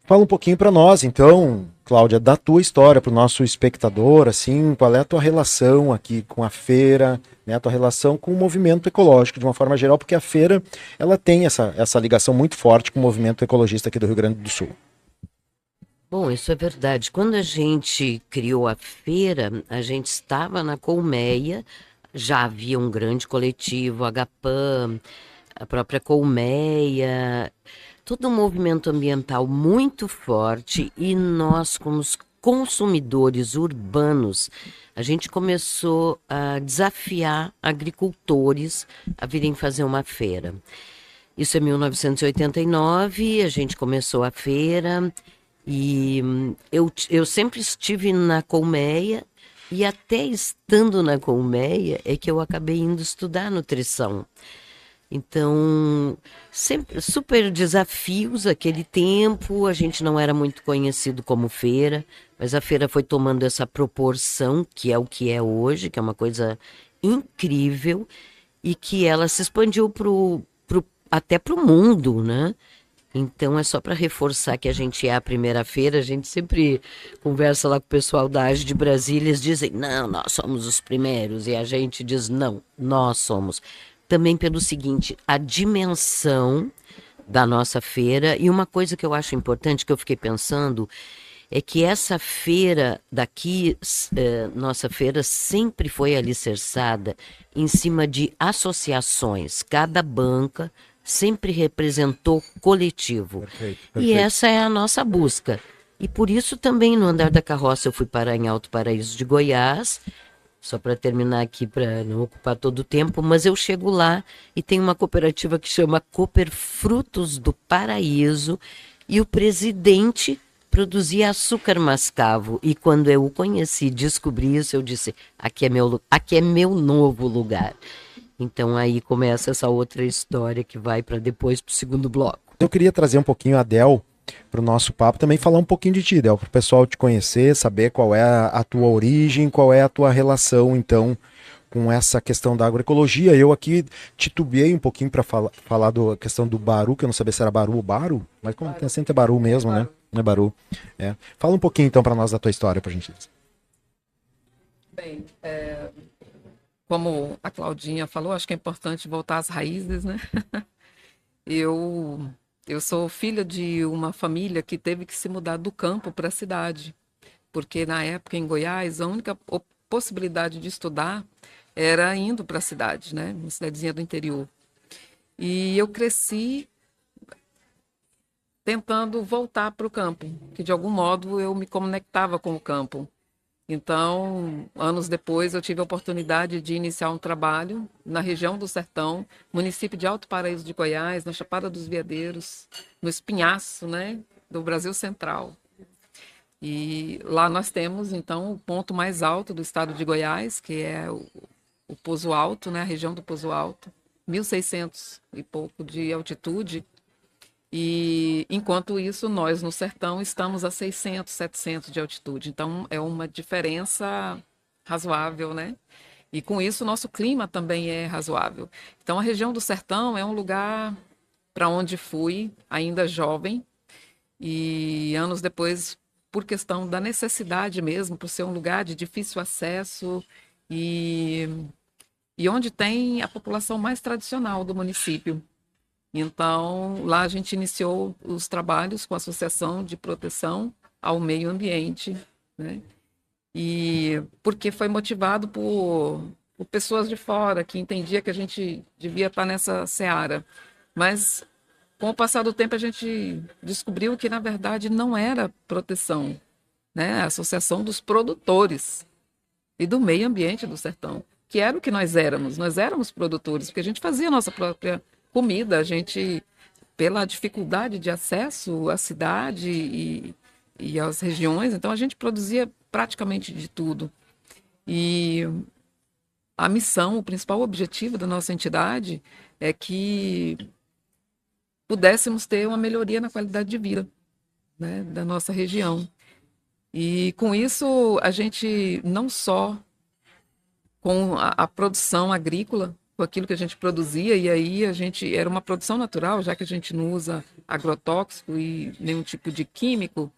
Fala um pouquinho para nós, então, Cláudia, da tua história, para o nosso espectador, assim, qual é a tua relação aqui com a feira, né, a tua relação com o movimento ecológico, de uma forma geral, porque a feira, ela tem essa ligação muito forte com o movimento ecologista aqui do Rio Grande do Sul. Bom, isso é verdade. Quando a gente criou a feira, a gente estava na Colmeia, já havia um grande coletivo, a Agapam, a própria Colmeia, todo um movimento ambiental muito forte e nós, como os consumidores urbanos, a gente começou a desafiar agricultores a virem fazer uma feira. Isso é 1989, a gente começou a feira e eu sempre estive na Colmeia e até estando na Colmeia é que eu acabei indo estudar nutrição. Então, sempre super desafios aquele tempo, a gente não era muito conhecido como feira, mas a feira foi tomando essa proporção, que é o que é hoje, que é uma coisa incrível, e que ela se expandiu até para o mundo, né? Então é só para reforçar que a gente é a primeira feira, a gente sempre conversa lá com o pessoal da AGE de Brasília, eles dizem, não, nós somos os primeiros, e a gente diz, não, nós somos. Também pelo seguinte, a dimensão da nossa feira, e uma coisa que eu acho importante que eu fiquei pensando, é que essa feira daqui, nossa feira sempre foi alicerçada em cima de associações. Cada banca sempre representou coletivo. Perfeito, E perfeito. essa é a nossa busca. E por isso também no Andar da Carroça eu fui parar em Alto Paraíso de Goiás, só para terminar aqui, para não ocupar todo o tempo, mas eu chego lá e tem uma cooperativa que chama Cooper Frutos do Paraíso e o presidente produzia açúcar mascavo. E quando eu o conheci, descobri isso, eu disse: aqui é meu novo lugar. Então aí começa essa outra história que vai para depois para o segundo bloco. Eu queria trazer um pouquinho a Del para o nosso papo, também falar um pouquinho de ti, Del, para o pessoal te conhecer, saber qual é a tua origem, qual é a tua relação, então, com essa questão da agroecologia. Eu aqui titubeei um pouquinho para falar da questão do Baru, que eu não sabia se era Baru ou Baru, mas como tem sempre é Baru mesmo, né? É Baru. É. Fala um pouquinho então para nós da tua história, por gentileza. Bem, como a Claudinha falou, acho que é importante voltar às raízes, né? Eu, eu sou filha de uma família que teve que se mudar do campo para a cidade, porque na época em Goiás a única possibilidade de estudar era indo para a cidade, né? Uma cidadezinha do interior. E eu cresci tentando voltar para o campo, que de algum modo eu me conectava com o campo. Então, anos depois, eu tive a oportunidade de iniciar um trabalho na região do Sertão, município de Alto Paraíso de Goiás, na Chapada dos Veadeiros, no Espinhaço, né, do Brasil Central. E lá nós temos, então, o ponto mais alto do estado de Goiás, que é o Pozo Alto, né, a região do Pozo Alto, 1.600 e pouco de altitude, e enquanto isso, nós no sertão estamos a 600, 700 de altitude. Então é uma diferença razoável, né? E com isso, nosso clima também é razoável. Então a região do sertão é um lugar para onde fui ainda jovem e anos depois, por questão da necessidade mesmo, por ser um lugar de difícil acesso e, e onde tem a população mais tradicional do município. Então, lá a gente iniciou os trabalhos com a Associação de Proteção ao Meio Ambiente, né? E porque foi motivado por pessoas de fora que entendia que a gente devia estar nessa seara. Mas com o passar do tempo a gente descobriu que na verdade não era proteção, né? A Associação dos Produtores e do Meio Ambiente do Sertão, que era o que nós éramos. Nós éramos produtores, porque a gente fazia a nossa própria comida, a gente, pela dificuldade de acesso à cidade e às regiões, então a gente produzia praticamente de tudo. E a missão, o principal objetivo da nossa entidade é que pudéssemos ter uma melhoria na qualidade de vida, né, da nossa região. E com isso, a gente não só com a produção agrícola, com aquilo que a gente produzia, e aí a gente era uma produção natural, já que a gente não usa agrotóxico e nenhum tipo de químico,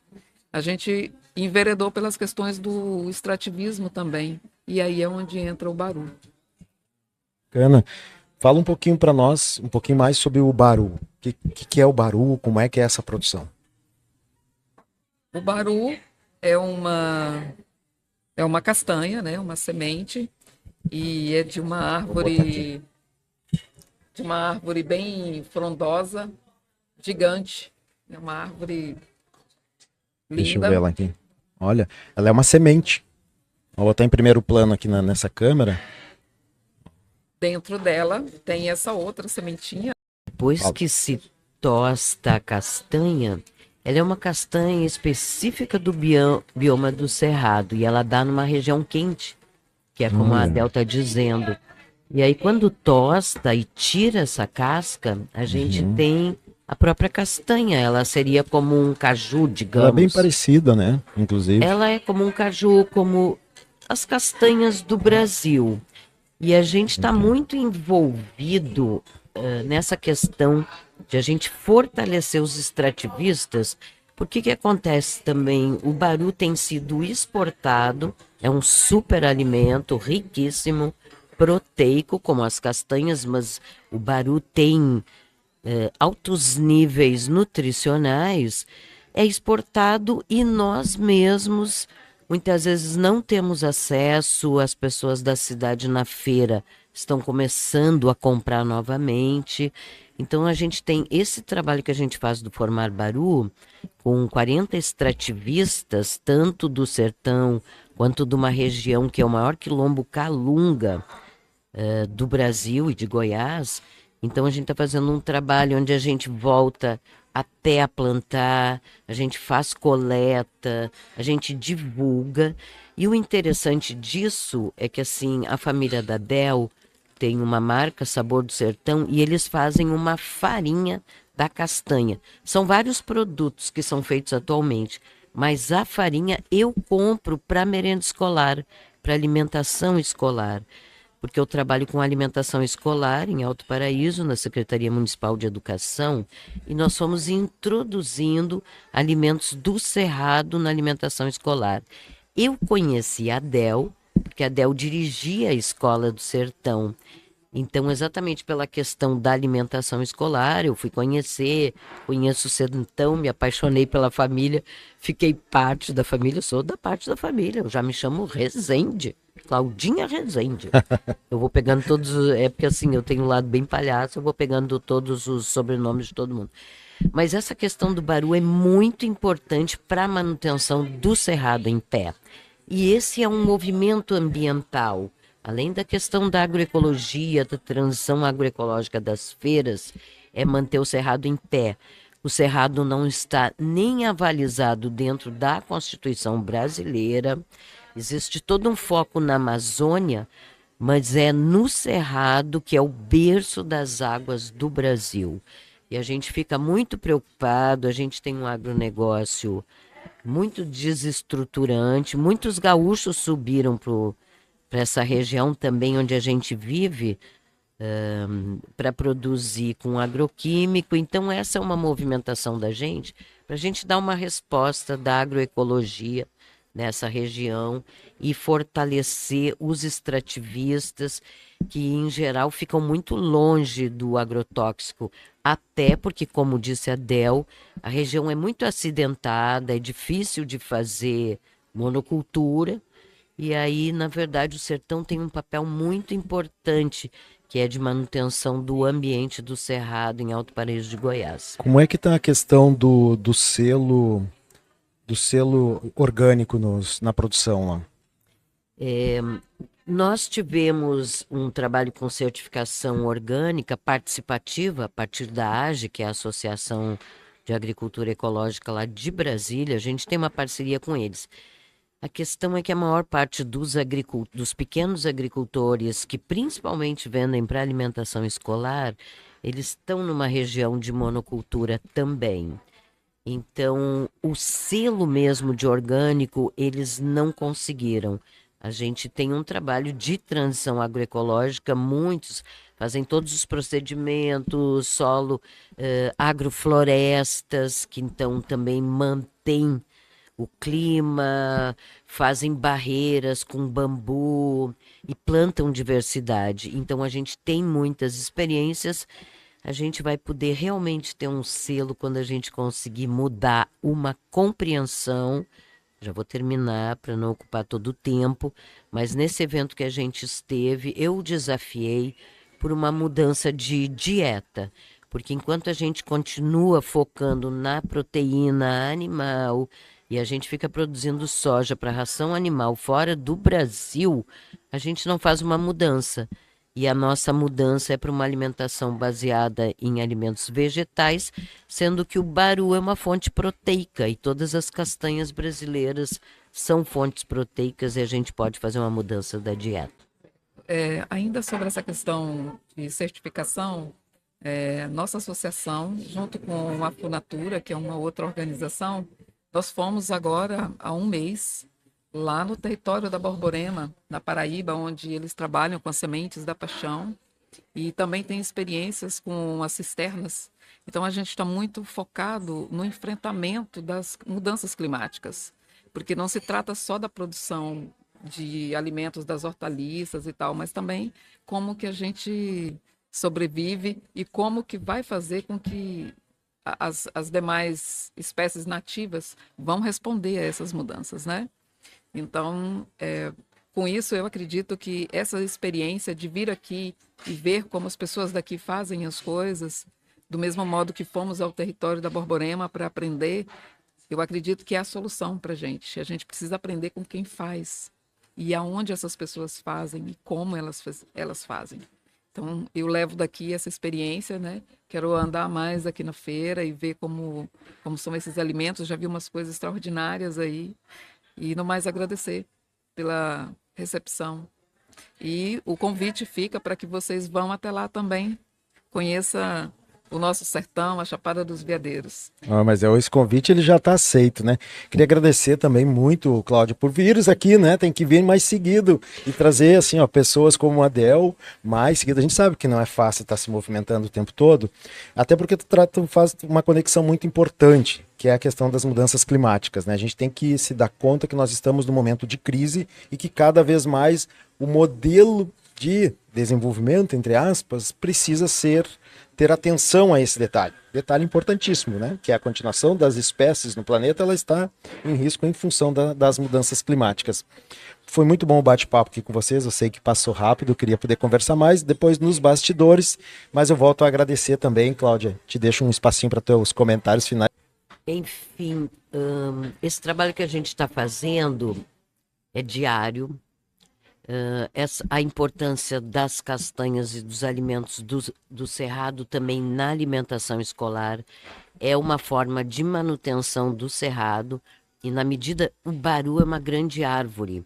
a gente enveredou pelas questões do extrativismo também. E aí é onde entra o Baru. Bacana. Fala um pouquinho para nós, um pouquinho mais sobre o Baru. O que é o Baru? Como é que é essa produção? O Baru é uma castanha, né? Uma semente, e é Vou botar aqui. de uma árvore bem frondosa, gigante. É uma árvore Deixa eu ver linda. ela aqui. Olha, ela é uma semente. Vou botar em primeiro plano aqui nessa câmera. Dentro dela tem essa outra sementinha. Depois Fala. que se tosta a castanha, ela é uma castanha específica do bioma do Cerrado e ela dá numa região quente, que é como a Olha. Adel está dizendo. E aí, quando tosta e tira essa casca, a gente Uhum. tem a própria castanha. Ela seria como um caju, Ela é bem digamos. parecida, né? Inclusive. Ela é como um caju, como as castanhas do Brasil. E a gente está muito envolvido nessa questão de a gente fortalecer os extrativistas, porque que acontece também? O baru tem sido exportado, é um super alimento riquíssimo, proteico, como as castanhas, mas o baru tem altos níveis nutricionais, é exportado e nós mesmos muitas vezes não temos acesso, as pessoas da cidade na feira estão começando a comprar novamente. Então a gente tem esse trabalho que a gente faz do Formar Baru, com 40 extrativistas, tanto do sertão quanto de uma região que é o maior quilombo Calunga do Brasil e de Goiás. Então a gente está fazendo um trabalho onde a gente volta até a plantar, a gente faz coleta, a gente divulga. E o interessante disso é que assim, a família da Del tem uma marca Sabor do Sertão e eles fazem uma farinha da castanha. São vários produtos que são feitos atualmente, mas a farinha eu compro para merenda escolar, para alimentação escolar, porque eu trabalho com alimentação escolar em Alto Paraíso, na Secretaria Municipal de Educação, e nós fomos introduzindo alimentos do Cerrado na alimentação escolar. Eu conheci a Del, porque a Del dirigia a Escola do Sertão. Então, exatamente pela questão da alimentação escolar, eu fui conhecer, conheço o Sertão, me apaixonei pela família, fiquei parte da família, sou da parte da família, eu já me chamo Rezende, Claudinha Rezende. Eu vou pegando todos, é porque assim, eu tenho um lado bem palhaço, eu vou pegando todos os sobrenomes de todo mundo. Mas essa questão do baru é muito importante para a manutenção do cerrado em pé. E esse é um movimento ambiental. Além da questão da agroecologia, da transição agroecológica das feiras, é manter o cerrado em pé. O cerrado não está nem avalizado dentro da Constituição brasileira. Existe todo um foco na Amazônia, mas é no cerrado que é o berço das águas do Brasil. E a gente fica muito preocupado, a gente tem um agronegócio muito desestruturante, muitos gaúchos subiram para essa região também onde a gente vive, para produzir com agroquímico. Então, essa é uma movimentação da gente, para a gente dar uma resposta da agroecologia nessa região e fortalecer os extrativistas, que em geral ficam muito longe do agrotóxico, até porque, como disse a Del, a região é muito acidentada, é difícil de fazer monocultura, e aí, na verdade, o sertão tem um papel muito importante, que é de manutenção do ambiente do cerrado em Alto Paraíso de Goiás. Como é que está a questão do selo orgânico na produção lá? Nós tivemos um trabalho com certificação orgânica participativa a partir da AGE, que é a Associação de Agricultura Ecológica lá de Brasília. A gente tem uma parceria com eles. A questão é que a maior parte dos pequenos agricultores, que principalmente vendem para alimentação escolar, eles estão numa região de monocultura também. Então, o selo mesmo de orgânico, eles não conseguiram. A gente tem um trabalho de transição agroecológica, muitos fazem todos os procedimentos, solo, agroflorestas, que então também mantém o clima, fazem barreiras com bambu e plantam diversidade. Então a gente tem muitas experiências. A gente vai poder realmente ter um selo quando a gente conseguir mudar uma compreensão. Já vou terminar para não ocupar todo o tempo, mas nesse evento que a gente esteve, eu desafiei por uma mudança de dieta, porque enquanto a gente continua focando na proteína animal e a gente fica produzindo soja para ração animal fora do Brasil, a gente não faz uma mudança. E a nossa mudança é para uma alimentação baseada em alimentos vegetais, sendo que o baru é uma fonte proteica e todas as castanhas brasileiras são fontes proteicas e a gente pode fazer uma mudança da dieta. Ainda sobre essa questão de certificação, nossa associação, junto com a Funatura, que é uma outra organização, nós fomos agora há um mês lá no território da Borborema, na Paraíba, onde eles trabalham com as sementes da paixão e também tem experiências com as cisternas. Então, a gente está muito focado no enfrentamento das mudanças climáticas, porque não se trata só da produção de alimentos das hortaliças e tal, mas também como que a gente sobrevive e como que vai fazer com que as demais espécies nativas vão responder a essas mudanças, né? Então, com isso, eu acredito que essa experiência de vir aqui e ver como as pessoas daqui fazem as coisas, do mesmo modo que fomos ao território da Borborema para aprender, eu acredito que é a solução para a gente. A gente precisa aprender com quem faz e aonde essas pessoas fazem e como elas fazem. Então, eu levo daqui essa experiência, né? Quero andar mais aqui na feira e ver como são esses alimentos. Já vi umas coisas extraordinárias aí. E no mais agradecer pela recepção. E o convite fica para que vocês vão até lá também, conheça o nosso sertão, a Chapada dos Veadeiros. Mas esse convite ele já está aceito, né? Queria agradecer também muito, Cláudio, por vires aqui, né? Tem que vir mais seguido e trazer, assim, ó, pessoas como a Del mais seguido. A gente sabe que não é fácil estar se movimentando o tempo todo, até porque tu faz uma conexão muito importante, que é a questão das mudanças climáticas, né? A gente tem que se dar conta que nós estamos num momento de crise e que cada vez mais o modelo de desenvolvimento, entre aspas, precisa ter atenção a esse detalhe. Detalhe importantíssimo, né? Que é a continuação das espécies no planeta, ela está em risco em função das mudanças climáticas. Foi muito bom o bate-papo aqui com vocês, eu sei que passou rápido, eu queria poder conversar mais depois nos bastidores, mas eu volto a agradecer também, Cláudia, te deixo um espacinho para teus comentários finais. Enfim, esse trabalho que a gente está fazendo é diário. A importância das castanhas e dos alimentos do cerrado também na alimentação escolar é uma forma de manutenção do cerrado e na medida, o baru é uma grande árvore,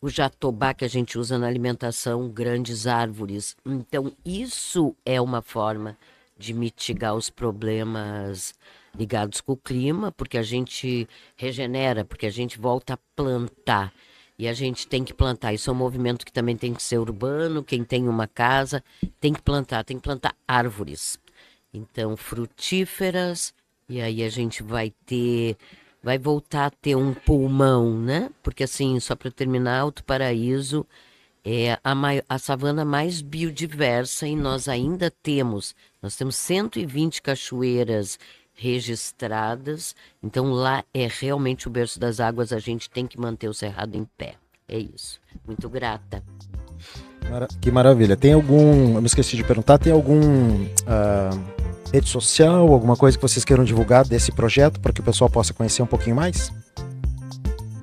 o jatobá que a gente usa na alimentação, grandes árvores, então isso é uma forma de mitigar os problemas ligados com o clima, porque a gente regenera, porque a gente volta a plantar. E a gente tem que plantar. Isso é um movimento que também tem que ser urbano. Quem tem uma casa tem que plantar árvores. Então, frutíferas. E aí a gente vai voltar a ter um pulmão, né? Porque assim, só para terminar, Alto Paraíso é a savana mais biodiversa e nós temos 120 cachoeiras registradas, então lá é realmente o berço das águas, a gente tem que manter o cerrado em pé, é isso, muito grata. Que maravilha, eu me esqueci de perguntar, tem algum rede social, alguma coisa que vocês queiram divulgar desse projeto, para que o pessoal possa conhecer um pouquinho mais?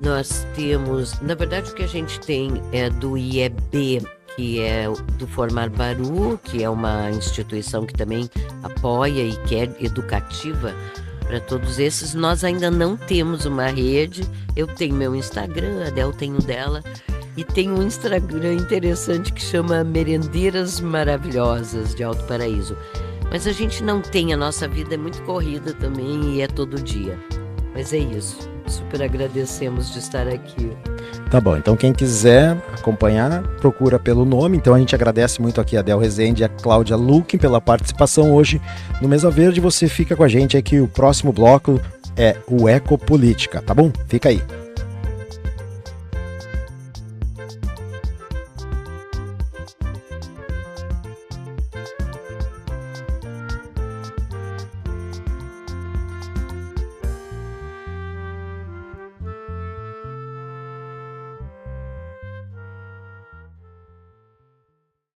Nós temos, na verdade o que a gente tem é do IEB, que é do Formar Baru, que é uma instituição que também apoia e que é educativa para todos esses. Nós ainda não temos uma rede, eu tenho meu Instagram, a Del tem o dela, e tem um Instagram interessante que chama Merendeiras Maravilhosas de Alto Paraíso. Mas a gente não tem, a nossa vida é muito corrida também e é todo dia. Mas é isso. Super agradecemos de estar aqui. Tá bom, então quem quiser acompanhar, procura pelo nome. Então a gente agradece muito aqui a Del Rezende e a Cláudia Luque pela participação hoje no Mesa Verde. Você fica com a gente aí que o próximo bloco é o Ecopolítica, tá bom? Fica aí.